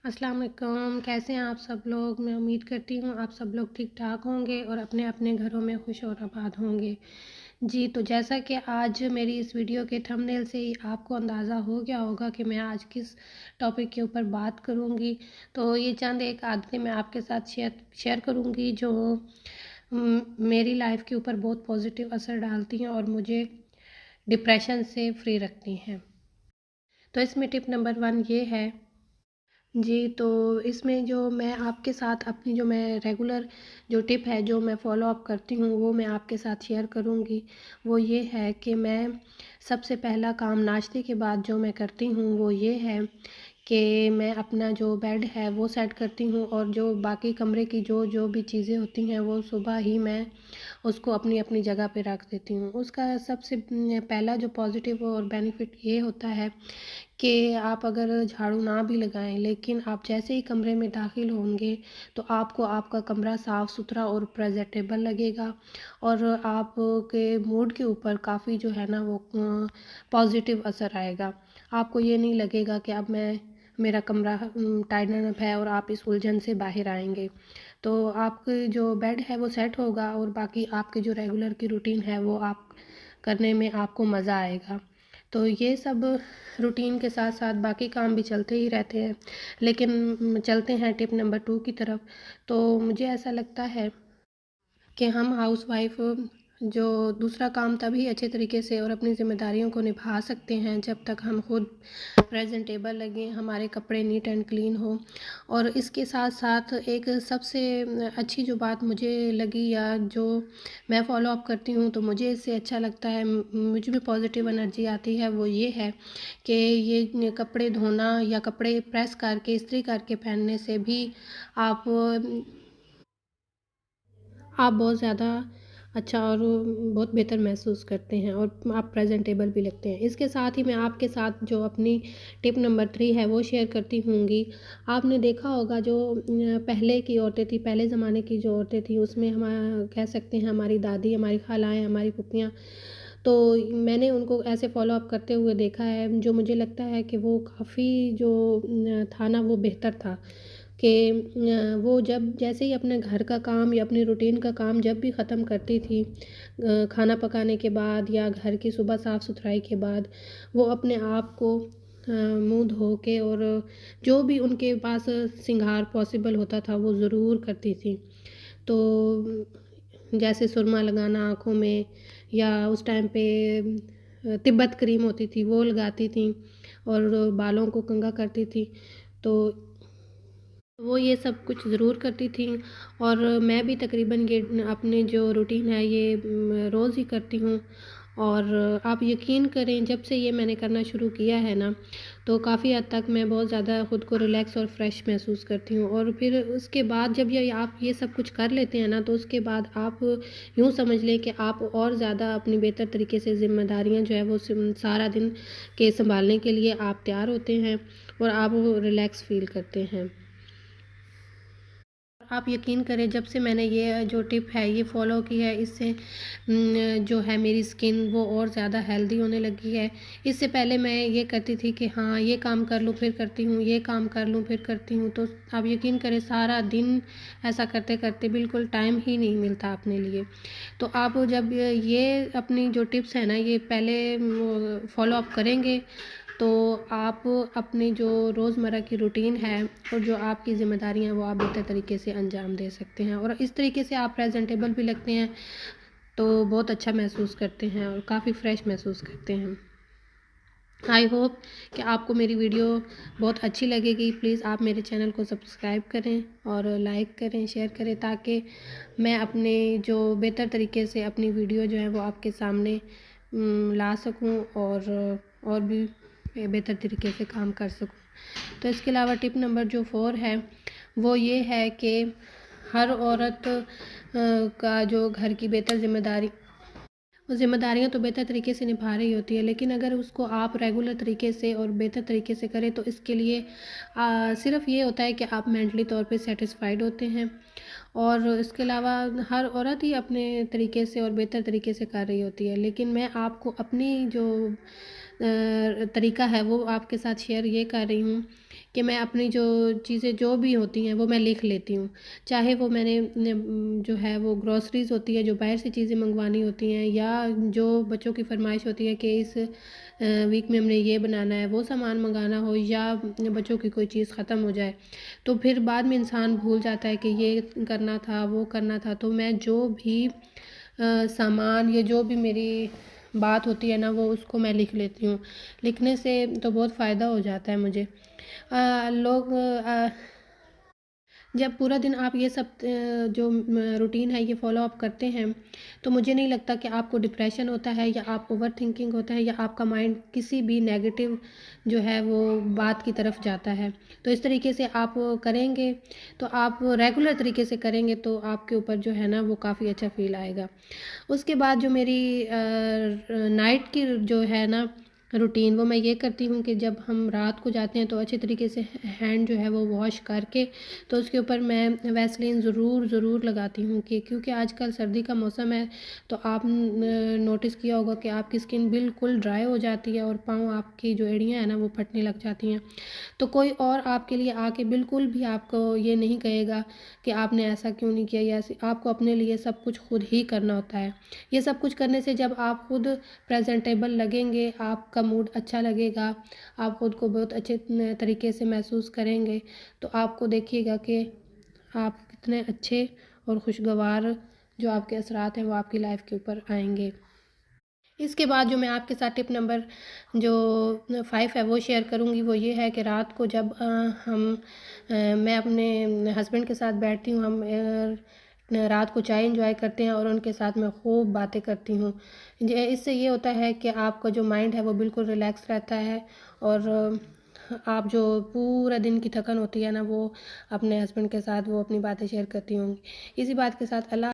अस्सलाम वालेकुम। कैसे हैं आप सब लोग? मैं उम्मीद करती हूँ आप सब लोग ठीक ठाक होंगे और अपने अपने घरों में खुश और आबाद होंगे। जी, तो जैसा कि आज मेरी इस वीडियो के थंबनेल से ही आपको अंदाज़ा हो गया होगा कि मैं आज किस टॉपिक के ऊपर बात करूँगी। तो ये चंद एक आदतें मैं आपके साथ शेयर करूँगी जो मेरी लाइफ के ऊपर बहुत पॉजिटिव असर डालती हैं और मुझे डिप्रेशन से फ्री रखती हैं। तो इसमें टिप नंबर 1 ये है। जी, तो इसमें जो मैं आपके साथ अपनी जो मैं रेगुलर जो टिप है जो मैं फ़ॉलो अप करती हूँ वो मैं आपके साथ शेयर करूँगी। वो ये है कि मैं सबसे पहला काम नाश्ते के बाद जो मैं करती हूँ वो ये है कि मैं अपना जो बेड है वो सेट करती हूँ और जो बाकी कमरे की जो जो भी चीज़ें होती हैं वो सुबह ही मैं उसको अपनी अपनी जगह पे रख देती हूँ। उसका सबसे पहला जो पॉज़िटिव और बेनिफिट ये होता है कि आप अगर झाड़ू ना भी लगाएं लेकिन आप जैसे ही कमरे में दाखिल होंगे तो आपको आपका कमरा साफ़ सुथरा और प्रेजेंटेबल लगेगा और आपके मूड के ऊपर काफ़ी जो है ना वो पॉजिटिव असर आएगा। आपको ये नहीं लगेगा कि अब मेरा कमरा टाइडन अप है और आप इस उलझन से बाहर आएंगे। तो आपके जो बेड है वो सेट होगा और बाकी आपके जो रेगुलर की रूटीन है वो आप करने में आपको मज़ा आएगा। तो ये सब रूटीन के साथ साथ बाकी काम भी चलते ही रहते हैं, लेकिन चलते हैं टिप नंबर 2 की तरफ। तो मुझे ऐसा लगता है कि हम हाउसवाइफ जो दूसरा काम तभी अच्छे तरीके से और अपनी ज़िम्मेदारियों को निभा सकते हैं जब तक हम खुद प्रेजेंटेबल लगें, हमारे कपड़े नीट एंड क्लीन हो। और इसके साथ साथ एक सबसे अच्छी जो बात मुझे लगी या जो मैं फॉलो अप करती हूँ तो मुझे इससे अच्छा लगता है, मुझे भी पॉजिटिव एनर्जी आती है, वो ये है कि ये कपड़े धोना या कपड़े प्रेस करके इस्त्री करके पहनने से भी आप आप बहुत ज़्यादा अच्छा और बहुत बेहतर महसूस करते हैं और आप प्रेजेंटेबल भी लगते हैं। इसके साथ ही मैं आपके साथ जो अपनी टिप नंबर 3 है वो शेयर करती हूँगी। आपने देखा होगा जो पहले की औरतें थी, पहले ज़माने की जो औरतें थी उसमें हम कह सकते हैं हमारी दादी, हमारी खालाएँ, हमारी फूफियाँ, तो मैंने उनको ऐसे फ़ॉलो अप करते हुए देखा है जो मुझे लगता है कि वो काफ़ी जो था ना वो बेहतर था कि वो जब जैसे ही अपने घर का काम या अपनी रूटीन का काम जब भी ख़त्म करती थी खाना पकाने के बाद या घर की सुबह साफ़ सुथराई के बाद, वो अपने आप को मुँह धो के और जो भी उनके पास श्रृंगार पॉसिबल होता था वो ज़रूर करती थी। तो जैसे सुरमा लगाना आँखों में या उस टाइम पे तिब्बत क्रीम होती थी वो लगाती थीं और बालों को कंघा करती थी। तो वो ये सब कुछ ज़रूर करती थी और मैं भी तकरीबन ये अपने जो रूटीन है ये रोज़ ही करती हूँ। और आप यकीन करें जब से ये मैंने करना शुरू किया है ना तो काफ़ी हद तक मैं बहुत ज़्यादा ख़ुद को रिलैक्स और फ्रेश महसूस करती हूँ। और फिर उसके बाद जब ये आप ये सब कुछ कर लेते हैं ना तो उसके बाद आप यूँ समझ लें कि आप और ज़्यादा अपनी बेहतर तरीके से ज़िम्मेदारियाँ जो है वो सारा दिन के संभालने के लिए आप तैयार होते हैं और आप रिलैक्स फ़ील करते हैं। आप यकीन करें जब से मैंने ये जो टिप है ये फ़ॉलो की है इससे जो है मेरी स्किन वो और ज़्यादा हेल्दी होने लगी है। इससे पहले मैं ये करती थी कि हाँ ये काम कर लूँ फिर करती हूँ, ये काम कर लूँ फिर करती हूँ, तो आप यकीन करें सारा दिन ऐसा करते करते बिल्कुल टाइम ही नहीं मिलता अपने लिए। तो आप जब ये अपनी जो टिप्स हैं ना ये पहले फ़ॉलो अप करेंगे तो आप अपनी जो रोज़मर्रा की रूटीन है और जो आपकी ज़िम्मेदारियाँ हैं वो आप बेहतर तरीके से अंजाम दे सकते हैं और इस तरीके से आप प्रेजेंटेबल भी लगते हैं, तो बहुत अच्छा महसूस करते हैं और काफ़ी फ्रेश महसूस करते हैं। आई होप कि आपको मेरी वीडियो बहुत अच्छी लगेगी। प्लीज़ आप मेरे चैनल को सब्सक्राइब करें और लाइक करें, शेयर करें ताकि मैं अपने जो बेहतर तरीके से अपनी वीडियो जो है वो आपके सामने ला सकूं और भी बेहतर तरीके से काम कर सकूं। तो इसके अलावा टिप नंबर जो 4 है वो ये है कि हर औरत का जो घर की बेहतर ज़िम्मेदारियाँ तो बेहतर तरीके से निभा रही होती है, लेकिन अगर उसको आप रेगुलर तरीके से और बेहतर तरीके से करें तो इसके लिए सिर्फ़ ये होता है कि आप मेंटली तौर पे सैटिस्फाइड होते हैं। और इसके अलावा हर औरत ही अपने तरीके से और बेहतर तरीके से कर रही होती है, लेकिन मैं आपको अपनी जो तरीका है वो आपके साथ शेयर ये कर रही हूँ कि मैं अपनी जो चीज़ें जो भी होती हैं वो मैं लिख लेती हूँ। चाहे वो जो है वो ग्रॉसरीज़ होती है, जो बाहर से चीज़ें मंगवानी होती हैं, या जो बच्चों की फ़रमाइश होती है कि इस वीक में हमने ये बनाना है, वो सामान मंगाना हो, या बच्चों की कोई चीज़ ख़त्म हो जाए, तो फिर बाद में इंसान भूल जाता है कि ये करना था, वो करना था। तो मैं जो भी सामान या जो भी मेरी बात होती है ना, वो उसको मैं लिख लेती हूँ। लिखने से तो बहुत फ़ायदा हो जाता है मुझे। लोग जब पूरा दिन आप ये सब जो रूटीन है ये फॉलो अप करते हैं, तो मुझे नहीं लगता कि आपको डिप्रेशन होता है, या आप ओवरथिंकिंग होता है, या आपका माइंड किसी भी नेगेटिव जो है वो बात की तरफ जाता है। तो इस तरीके से आप करेंगे, तो आप रेगुलर तरीके से करेंगे, तो आपके ऊपर जो है ना वो काफ़ी अच्छा फ़ील आएगा। उसके बाद जो मेरी नाइट की जो है ना रूटीन, वो मैं ये करती हूँ कि जब हम रात को जाते हैं तो अच्छे तरीके से हैंड जो है वो वॉश करके, तो उसके ऊपर मैं वैसलीन ज़रूर लगाती हूँ, कि क्योंकि आजकल सर्दी का मौसम है, तो आप नोटिस किया होगा कि आपकी स्किन बिल्कुल ड्राई हो जाती है और पाँव आपकी जो एड़ियाँ हैं ना वो फटने लग जाती हैं। तो कोई और आपके लिए आके बिल्कुल भी आपको ये नहीं कहेगा कि आपने ऐसा क्यों नहीं किया, या ऐसे आपको अपने लिए सब कुछ खुद ही करना होता है। ये सब कुछ करने से जब आप खुद प्रेजेंटेबल लगेंगे, आपका मूड अच्छा लगेगा, आप खुद को बहुत अच्छे तरीके से महसूस करेंगे, तो आपको देखिएगा कि आप कितने अच्छे और खुशगवार जो आपके असरात हैं वो आपकी लाइफ के ऊपर आएंगे। इसके बाद जो मैं आपके साथ टिप नंबर जो 5 है वो शेयर करूँगी, वो ये है कि रात को जब मैं अपने हस्बैंड के साथ बैठती हूँ, हम रात को चाय एंजॉय करते हैं और उनके साथ मैं खूब बातें करती हूँ। इससे ये होता है कि आपका जो माइंड है वो बिल्कुल रिलैक्स रहता है, और आप जो पूरा दिन की थकन होती है ना वो अपने हस्बैंड के साथ वो अपनी बातें शेयर करती होंगी। इसी बात के साथ अल्लाह